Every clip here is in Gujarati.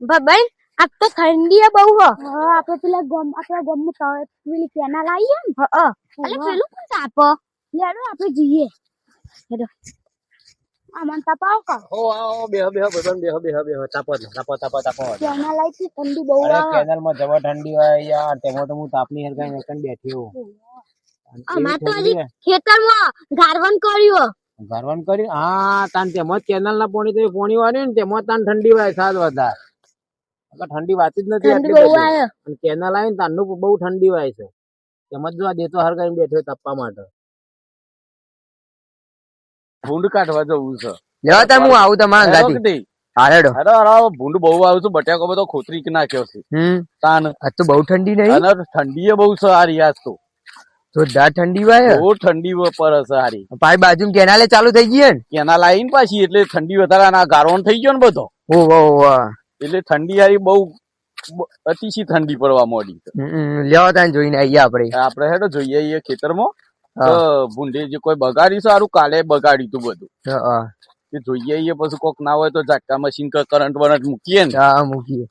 ભાઈ આજ તો ઠંડી બહુ હો. આપણે પેલા ગમ આપણા ગમમાં પેલી કેનાલ આવી ને એટલે પેલું પણ તાપો લેડો આપણે જઈએ હેડો આમન તાપાવ કા આવો બેહો બેહો તાપો કેનાલ આવી ઠંડી બહુ અરે આવે કેનાલ માં જવા ઠંડી હોય યાર તેમાં તો હું તાપની હરગાઈ એકન બેઠ્યો અમાર તો હજી ખેતરમાં ગારવન કર્યું ઘરવાન કરી હા તાન તેમાં કેનાલ ના પાણી વાળ્યું ને તેમાં તાન ઠંડી હોય સાત વધારે ઠંડી વાતી જ નથી આટલી બધી કેનાલ આવી ને તાનનું બહુ ઠંડી હોય છે તેમાં જો આ દેતો હરગાઈ બેઠો તાપવા માટે ભૂંડ કાઢવા જવું છે લેવા તાર હું આવું તમારા ગાડી હારેડો અરે ભૂંડ બહુ આવું છું બટાકો બધો ખોતરી નાખ્યો છે તાન આજ તો બહુ ઠંડી નહીં અને ઠંડી એ બહુ છે આ રિયાજ તો જોરદાર ઠંડી હોય બહુ ઠંડી પડે છે હારી પાછી બાજુ કેનાલે ચાલુ થઈ ગઈ ને કેનાલ આવી ને પાછી એટલે ઠંડી વધારે ના ગારવાનો થઈ ગયો ને બધો એટલે ઠંડી હારી બહુ અતિશય ઠંડી પડવા માંડી લેવા તાન જોઈને આવીએ આપડે હેડો જોઈએ ખેતરમાં ભૂંડે જે કોઈ બગાડી સારું કાલે બગાડ્યું તું બધું જોઈએ પછી કોક ના હોય તો ઝાટકા મશીન કરંટ વરંટ મૂકીએ ને મૂકીએ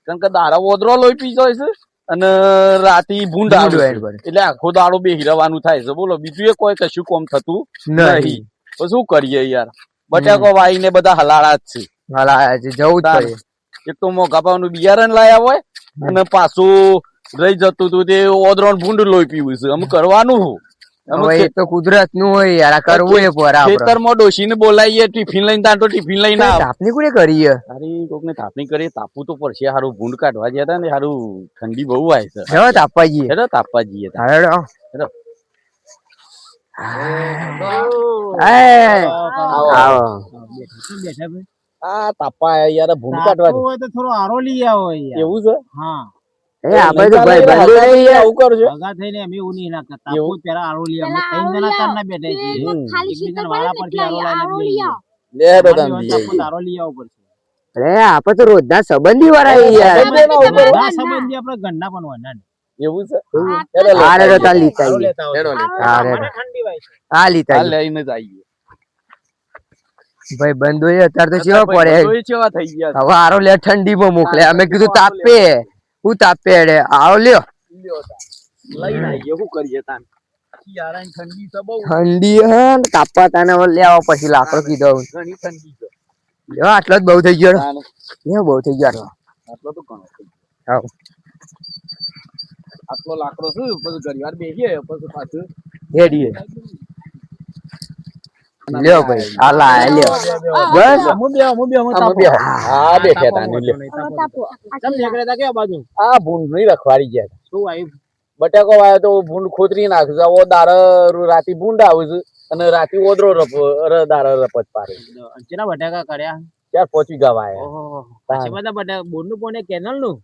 કારણ કે દાડા ઓદરો લોહી પી જાય છે અને રાતી ભૂંડ આવે એટલે આખો દાડો બેહી રહેવાનું થાય છે બોલો બીજું એ કોઈ કશું કોમ થતું નહીં તો શું કરીએ યાર બટાકો વાઈને બધા હલાળા જ છે જવું જ એક તો મોઘા ભાવનું બિયારણ લાયા હોય અને પાછું રહી જતું હતું તે ઓદરો ભૂંડ લોહી પીવું છે અમે કરવાનું તો કુદરત નું હોય યાર કરવું ખેતરમાં ડોશીને બોલાવીએ ટિફિન લઈને તાર તો ટિફિન લઈને તાપણી કોને કરીએ સારી કોક ને તાપણી કરીએ તાપવું તો પડશે સારું ભૂંડ કાઢવા ગયા હતા ને સારું ઠંડી બહુ આવે છે તાપવા જઈએ તાપવા જઈએ તાપવા યાર ભૂંડ કાઢવા તો થોડો આરો લઈ આવો એવું છે હા આપડે તો ભાઈ બંધુ નહીં આવું કરજો ભગા થઈને અમે એવું નહીં ના કરતા એવું પેલા આરોલી અમે ત્રણ જણા તાર ના બેઠા છીએ એકબીજા વાળા પરથી આરો લઈને લે તો તમ આરો લઈ આવો પડશે અરે આપડે તો રોજના સંબંધી વાળા યાર સંબંધી આપણે ઘરના પણ હોય ને એવું છે આરે તો તાર લીતા ઠંડી હોય છે આ લીતા લઈને જ આવીએ ભાઈ બંધુ અત્યારે તો કેવા પડે કેવા થઈ ગયા હવે આરો લે ઠંડીમાં મોકલે અમે કીધું તાપે હું તાપે આવો લ્યો લઈને આવીએ શું કરીએ તાન ઠંડી તો બહુ ઠંડી હે તાપવા તાને લેવા પછી લાકડો કીધો ઘણી ઠંડી છે આટલો જ બહુ થઈ ગયો બહુ થઈ ગયો આટલો તો ઘણો થઈ ગયો આટલો લાકડો છે પછી ઘણી વાર બેસીએ પછી પાછું હેડીએ લ્યો ભાઈ આ લા લ્યો બસ હા બેઠા તાને લે તમે નીકળ્યા કે બાજુ આ ભૂંડ નહીં રખવાડી ગયા શું આવ્યું બટાકો વાયો તો ભૂંડ ખોતરી નાખશે ઓ દાર રાતી ભૂંડ આવે છે અને રાતી ઓદરો દાર રપત પાડે કેટલા બટાકા કર્યા ચાર પહોંચી ગયા પછી બધા બટાકા બોરનું પોને કેનાલ નું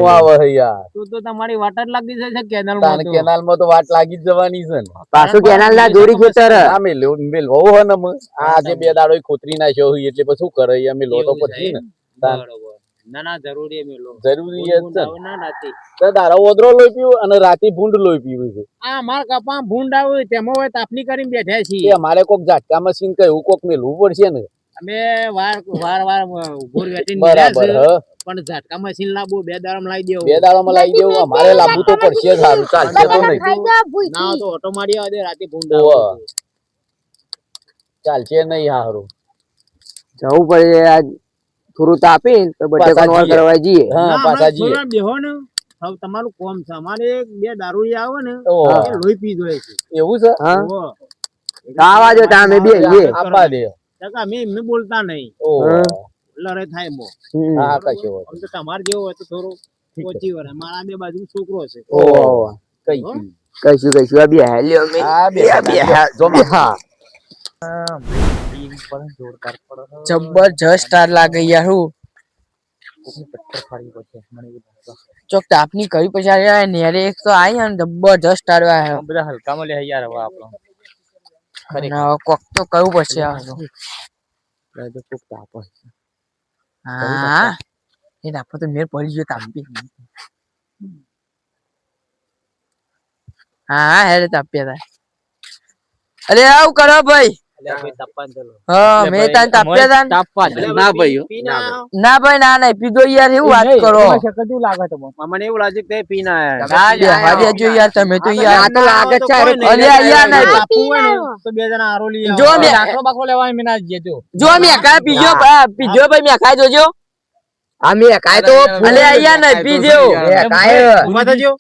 આવે છે યાર તો તમારી વાટ જ લાગી છે કેનાલ માં તો વાટ લાગી જ જવાની છે ને પાછું કેનાલ ના જોડી ખેતર મેલ હોવો હે ને આ જે બે દાડો ખોતરી નાખ્યો હોય એટલે પછી શું કરે અમે લો તો પછી ને ના જરૂરી જરૂરી છે દાડા ઓદરો લોહી પીવું અને રાતી ભૂંડ લોહી પીવું છે આ માર કપા ભૂંડ આવે તેમાં હોય તાપની કરીને બેઠા છીએ અમારે કોક ઝાટકા મશીન કયું કોક મેલવું પડશે ને અમે વાર ઉભોર વેટીને બરાબર પણ ઝાટકા મશીન લાવવું 2 દાડામાં લાવી દેવું 2 દાડામાં લાવી દેવું અમારે લાવવું તો પડશે સારું ચાલશે તો નહીં ના તો ઓટો મારી આવે રાતે ભૂંડ ચાલશે નહીં હારું જવું પડે આજ થોડું તાપી તો બટાકાનો વાર કરવા જઈએ પાછા જઈએ બેહો ને હવે તમારું કોમ છે અમારે 2 દારૂ આવે ને લોહી પી જોઈએ છે એવું છે આવા જો તમે બે આપા દે અમે એમને બોલતા નહીં લડે થાય મો હા કશો આમ તો તમાર જેવો હોય તો થોડું ઓછી વરે મારા બે બાજુ છોકરો છે કઈશું આ બે હેલ્યો મે આ બે જો હા જબરજસ્ત સ્ટાર લાગે યાર હું ચોક તાપની કરી પછી નેરે એક તો આઈ ને જબરજસ્ત સ્ટાર આયા બધા હલકામાં લે યાર હવે આપણો કોક તો કરવું પડશે હા એ તાપ તો મેર પડી ગયો તાપી હા હેરે તાપ્યા અરે આવું કરો ભાઈ હા મેં તને તાપ્યા તા ના ભાઈ ના ભાઈ ના નહીં પીધો યાર એવું વાત કરો કેવું લાગે તમને મને એવું લાગે કે પીને હાજે જો યાર તમે તો યાર આ તો લાગે છે અલે યાર નહીં બાપુ હોય ને તો બે જણા આરો લઈ જો આવો મેં- લાકડો બાકડો લેવા મેં ના જજો જો મેં કાય પીજો પીજો ભાઈ મેં કાય જોજો અમે કાય તો અલે યાર નહીં પીજો કાય ઉભા થજો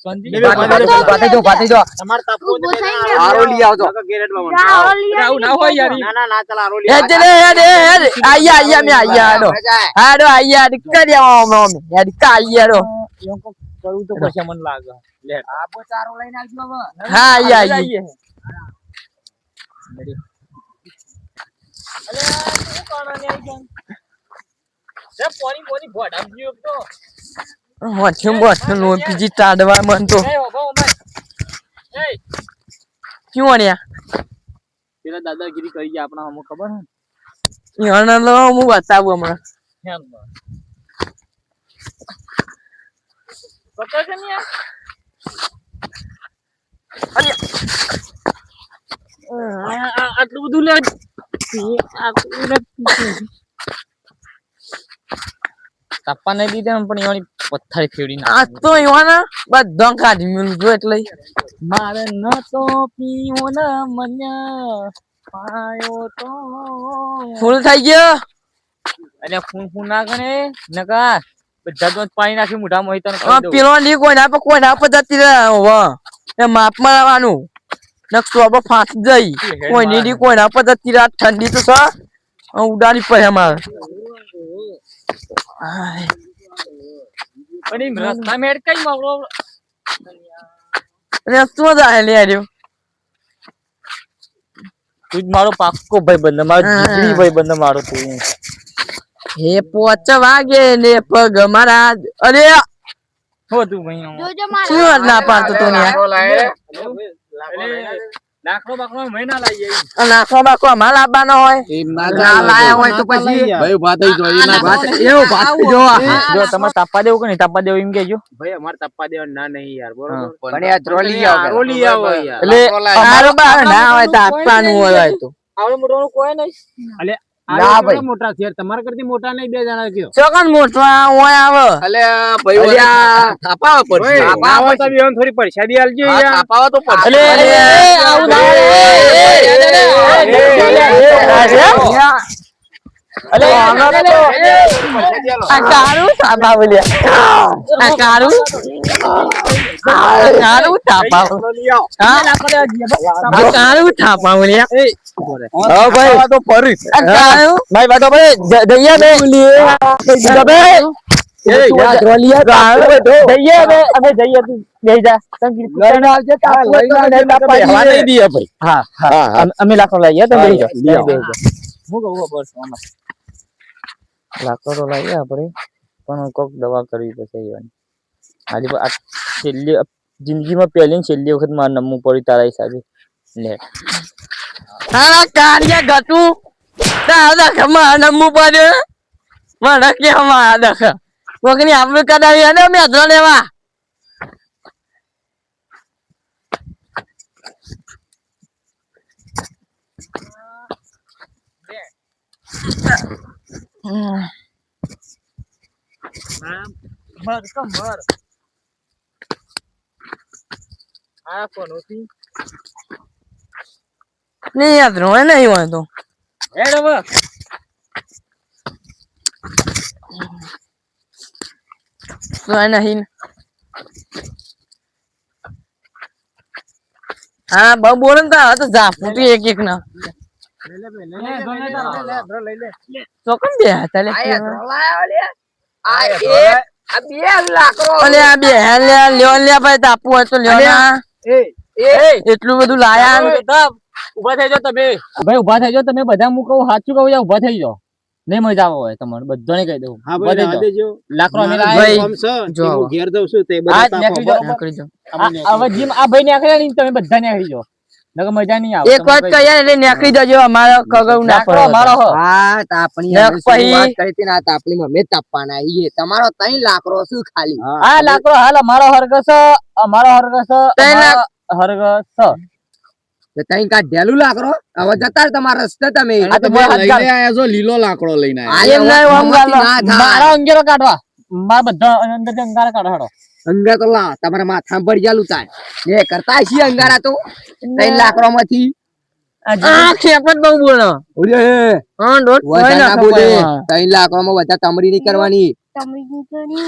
પાટી દો તમાર તાપો આરો લઈ આવજો ના હોય યાર ના ચાલ આરો લઈ એ ચલે હેડ આયા મે આયા નો હાડો આયા કર્યા ઓમ યાર કાયા રો કરું તો પછી મને લાગે લે આપો ચારો લઈને આવજો હવે હા આયા વચ્ચે નો પીજી તાડવા મન તો ક્યું આણ્યા પેલા દાદાગીરી કરી ગયા આપણા અમુક ખબર હે યાર લો હું બતાવું હમણાં આટલું બધું લે તાપા નહીં દીધા પણ એવાની પથ્થર ફેડી આ તો ઈવાના બધા કાઢી મેલું જો એટલે મારે ન તો પીવો ન મને પાયો તો ફૂલ થઈ ગયો અને ફૂન ના ગણે નકા બધા તો પાણી નાખી મોઢામાં હોય તને આ પેલો લી કોઈ ના પર જતી રહે હોવા એ માપમાં આવવાનું નકશો આપણે ફાંસી જઈ કોઈ નીડી કોઈ ના પર જતી રહે ઠંડી તો સર ઉડાડી પડે અમારે અને રસ્તા મેડ કઈ માવડો રસ્તો જાય લે આર્યો તું જ મારો પાક્કો ભાઈ બંધ મારો જીગરી ભાઈ બંધ મારો તું હે પોચ વાગે ને પગ મારા અરે હો તું ભાઈ શું ના પાડતો તો ને લાકડો બાકડો મહિના લાવી નાખો બાકો અમાર લાવવાનો હોય ના લાયા હોય તો પછી ભાઈ ઉભા થઈ જો એના વાત એવું વાત જો જો તમારે તાપા દેવું કે નહીં તાપા દેવું એમ કેજો ભાઈ અમારે તાપા દેવા ના નહીં યાર બરોબર પણ આ ટ્રોલી આવો યાર એટલે અમારો બા ના હોય તો આપવાનું હોય તો આવડે મોટો કોઈ નહીં અલે ના ભાઈ મોટા છે તમારા કરતી મોટા નહીં બે જણા કયો ચોકન મોટો હોય આવે અલે ભાઈ થાપાવા પડશે થાપાવા તો બેન થોડી પરસાદી આલજો યાર થાપાવા તો પડશે અલે આવું ના અલે આ કારું થાપા બોલ્યા આ કારું થાપા આ કારું થાપા બોલ્યા હા ભાઈ તો ફરી આ કારું ભાઈ બાતો ભાઈ દૈયા બે જબે એ યાદ રોલિયા દૈયા બે અમે જઈએ તું બેહી જા લઈને આવજે તાપ લઈને તાપા નહીં દીએ ભાઈ હા હા અમે લાખો લઈએ તમે બેહી જાઓ હું કહું બસ આમાં લાકડો લાવીએ આપણે પણ કોક દવા કરવી પડશે યાની આજે છેલ્લી જિંદગીમાં પહેલી છેલ્લી વખત મારે નમવું પડ્યું તારા હિસાબે લે તારા કાર્ય ગતું તારા ખમા નમવું પડ્યું મને કે હમા દખ કોકની આપણે કદાવી અને મેં લેવા મર આ કોણ હોતી નહીં યાદ રહે નહીં હોય તો હેડ હવે નહીં હા બહુ બોલે ને તો જા ફૂટી એક ના ચોકન બે હતા લે આ બે લ્યો લે ભાઈ તાપુ હોય તો લ્યો એટલું બધું લાયા ઉભા થઈ જાઓ તમે ભાઈ ઉભા થઈ જાઓ તમે બધા હું કહું સાચું કહું ઉભા થઈ જાઓ નહીં મજા આવે હોય તમારે બધાને કહી દઉં લાકડો અમે ઘેર જઉં છું તે હવે જીમ આ ભાઈ નીકળ્યા નહીં તમે બધા નીકળી જાઓ નકર મજા નહીં આવે એક વાત કહીએ એટલે નીકળી જજો અમારો કગવ ના પડે અમારો હા તાપણી વાત કરી હતી ના તાપણી માં મે તાપવાના આઈએ તમારો 3 લાકડો શું ખાલી હા લાકડો હાલ અમારો હરગસ 3 લાખ હરગસ તઈ કાઢેલું લાકડો હવે જતા રહો તમારા રસ્તે તમે આ તો ભાઈ લઈને આયા છો લીલો લાકડો લઈને આયા એમ નહીં આમ મારા અંગેરો કાઢવા મારા બધા અંદર અંગારા કાઢો અંગાર તો લા તમારા માથા પડી જાલું થાય એ કરતા છીએ અંગારા તો તઈ લાકડો માંથી આ ખેપટ બહુ બોલો ઓલે હા ડોટ વચન ના બોલે તઈ લાકડો માં બધા તમરી નહીં કરવાની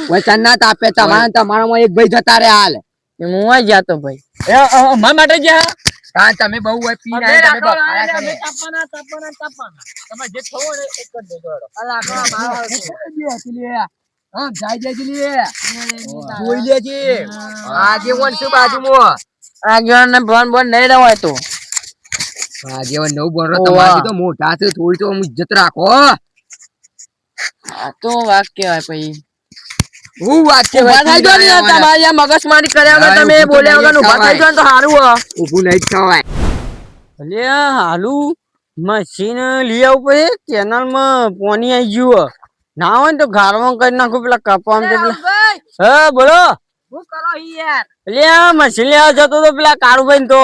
વચન ના તાપે તમારામાં એક ભાઈ જતા રે હાલ હું આ જાતો ભાઈ મારા માટે જા હા તમે બહુ હોય પી ના તમે બખાયા કરે તમે જે થવો ને એક જ દેજો આ લાકડો મારો હા જાય જાય લે જોઈ લેજે આગે વન શું બાજુમાં આગળ ને બોન નહીં રવાય તો આગે વન નવ બોન તમારી તો મોટા છે થોડી તો ઇજ્જત રાખો આ તો વાત કેવાય પછી હું વાત છે ઉભા થઈ જો ને તમારી આ મગજમારી કર્યા વગર તમે બોલ્યા વગર ઉભા થઈ જો ને તો સારું હો ઊભું નહીં થવાય એટલે હાલુ મશીન લઈ આવું પછી કેનાલ માં પાણી આવી ગયું ના હોય ને તો ઘરમાં કરી નાખું પેલા કપામ હા બોલો શું કરો યાર એટલે આ મશીન લેવા જતો તો પેલા કારુભાઈ તો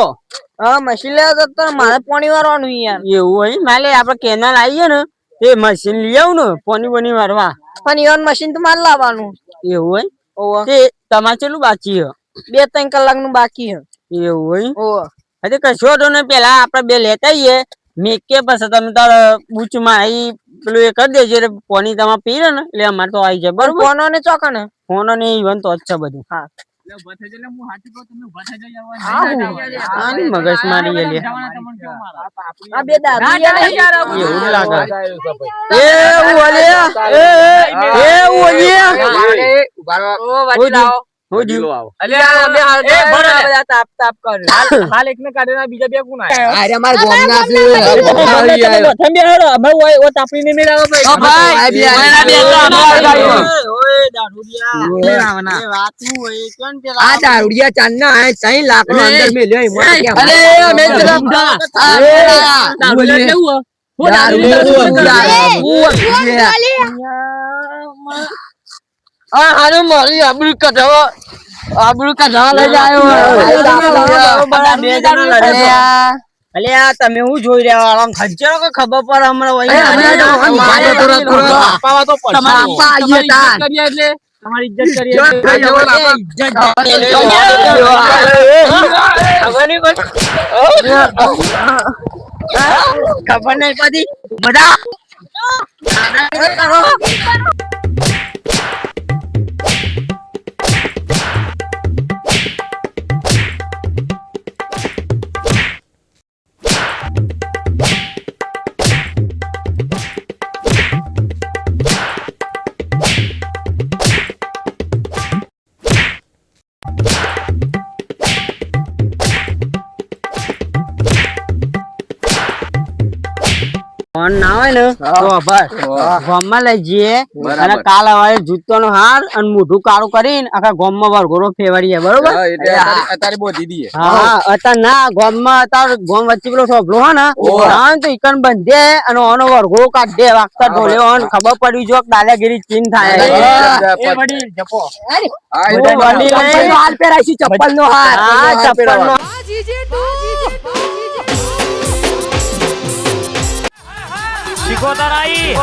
હા મશીન લેવા જતો મારે પાણી વારવાનું યાર એવું હોય માલે આપડે કેનાલ આવીએ ને એ મશીન લઈ આવું ને પાણી બની વારવા પણ ઈવન મશીન તો મારે લાવવાનું એવું હોય તે તમારે કેટલું બાકી હે 2-3 કલાક નું બાકી હે એવું હોય હજુ કશો તો ને પેલા આપડે બે લેતા આવીએ મેકે પછી તમે તારે બૂચ માં આવી પેલું એ કરી દેજો એટલે પાણી તમારે પીરે ને એટલે અમારે તો આવી જાય બરોબર ફોનો ને ચોકા ને ફોનો ને ઈવન તો જ છે બધું હા મગજ મારી બે હાલ એક ને કાઢે બીજા બે કોણ અરે માર ગોમના છે તાપી ને નહીં લાવો આ દારૂડિયા ચાંદના આ તઈ લાકડો અંદર મે લે અરે અમે હારું મારી આબરૂ કઢાવા લઈ જાય અલ્યા તમે હું જોઈ રહ્યા આમ ખજ્જરો કે ખબર પડે તમારી ઇજ્જત કરીએ ખબર નહીં પડી બધા ના હોય ને તો બસ ગામમાં લઈ જઈએ અને કાલ સવારે જૂતો નો હાર અને મોઢું કાળું કરીને આખા ગામમાં વરઘોડો ફેરવીએ બરોબર અત્યારે બોધી દઈએ હા અત્યારે ના ગામમાં અત્યારે ગામ વચ્ચે પેલો સોભલો હે ને તો ઈકન બંધે અને ઓનો વરઘોડો કાઢે વાગતા ઢોલે ખબર પડી જો દાદાગીરી ચીન થાય ચપ્પલ નો હાર ચપ્પલ નો Kotarai.